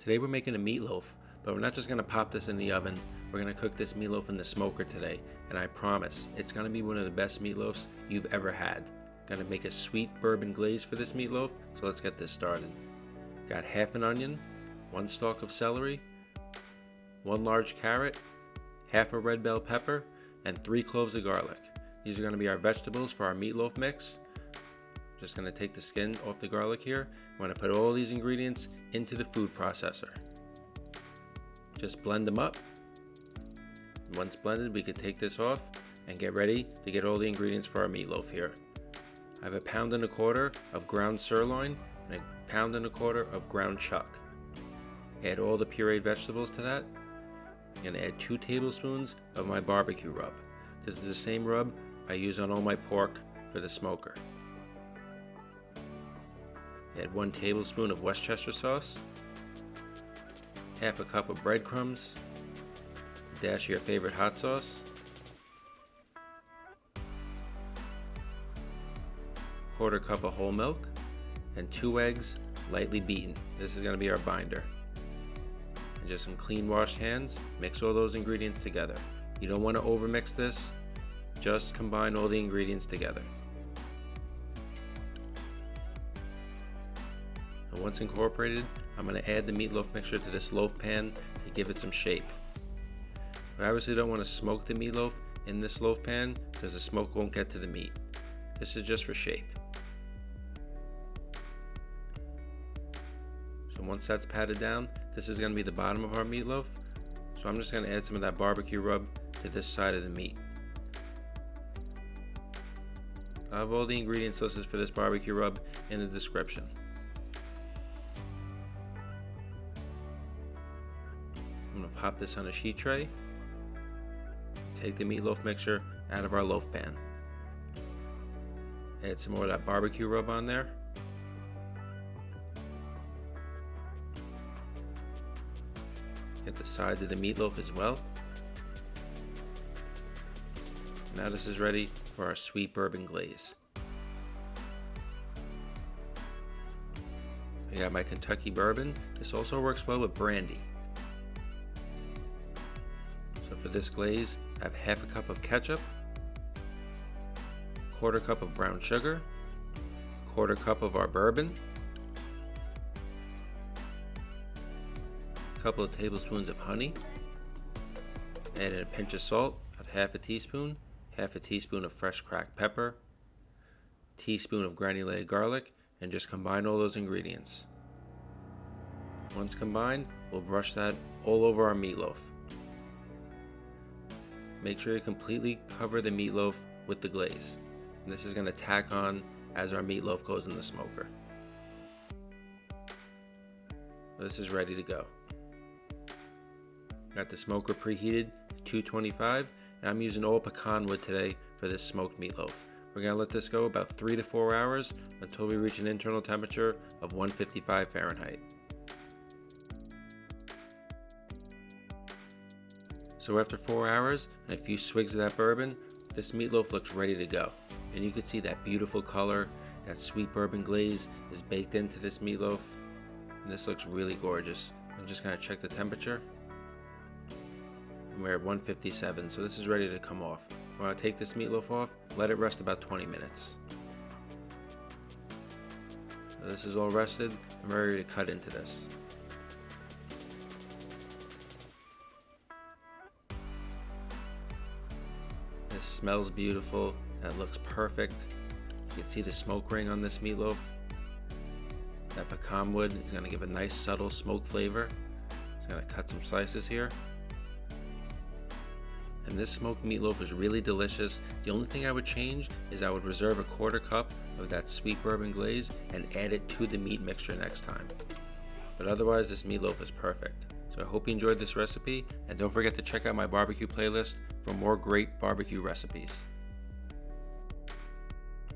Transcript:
Today we're making a meatloaf, but we're not just going to pop this in the oven. We're going to cook this meatloaf in the smoker today, and I promise it's going to be one of the best meatloafs you've ever had. Going to make a sweet bourbon glaze for this meatloaf, so let's get this started. Got half an onion, 1 stalk of celery, 1 large carrot, half a red bell pepper, and 3 cloves of garlic. These are going to be our vegetables for our meatloaf mix. Just going to take the skin off the garlic here. I'm going to put all these ingredients into the food processor. Just blend them up. And once blended, we could take this off and get ready to get all the ingredients for our meatloaf here. I have 1.25 pounds of ground sirloin and 1.25 pounds of ground chuck. Add all the pureed vegetables to that. I'm going to add 2 tablespoons of my BBQ Rub. This is the same rub I use on all my pork for the smoker. Add 1 tablespoon of Worcestershire sauce, half a cup of breadcrumbs, a dash of your favorite hot sauce, 1/4 cup of whole milk, and 2 eggs lightly beaten. This is going to be our binder. And just some clean washed hands, mix all those ingredients together. You don't want to overmix this, just combine all the ingredients together. And once incorporated, I'm going to add the meatloaf mixture to this loaf pan to give it some shape. I obviously don't want to smoke the meatloaf in this loaf pan because the smoke won't get to the meat. This is just for shape. So once that's patted down, this is going to be the bottom of our meatloaf. So I'm just going to add some of that BBQ Rub to this side of the meat. I have all the ingredients listed for this BBQ Rub in the description. I'm going to pop this on a sheet tray. Take the meatloaf mixture out of our loaf pan. Add some more of that BBQ Rub on there. Get the sides of the meatloaf as well. Now this is ready for our sweet bourbon glaze. I got my Kentucky bourbon. This also works well with brandy. So for this glaze, I have half a cup of ketchup, 1/4 cup of brown sugar, 1/4 cup of our bourbon, a couple of tablespoons of honey, add in a pinch of salt, about half a teaspoon of fresh cracked pepper, teaspoon of granulated garlic, and just combine all those ingredients. Once combined, we'll brush that all over our meatloaf. Make sure you completely cover the meatloaf with the glaze. And this is going to tack on as our meatloaf goes in the smoker. This is ready to go. Got the smoker preheated to 225, and I'm using all pecan wood today for this smoked meatloaf. We're going to let this go about 3 to 4 hours until we reach an internal temperature of 155 Fahrenheit. So after 4 hours and a few swigs of that bourbon, this meatloaf looks ready to go. And you can see that beautiful color, that sweet bourbon glaze is baked into this meatloaf. And this looks really gorgeous. I'm just going to check the temperature. And we're at 157, so this is ready to come off. I'm going to take this meatloaf off, let it rest about 20 minutes. So this is all rested. I'm ready to cut into this. This smells beautiful. That looks perfect. You can see the smoke ring on this meatloaf. That pecan wood is going to give a nice subtle smoke flavor. Just going to cut some slices here. And this smoked meatloaf is really delicious. The only thing I would change is I would reserve a 1/4 cup of that sweet bourbon glaze and add it to the meat mixture next time. But otherwise, this meatloaf is perfect. So I hope you enjoyed this recipe, and don't forget to check out my barbecue playlist for more great barbecue recipes.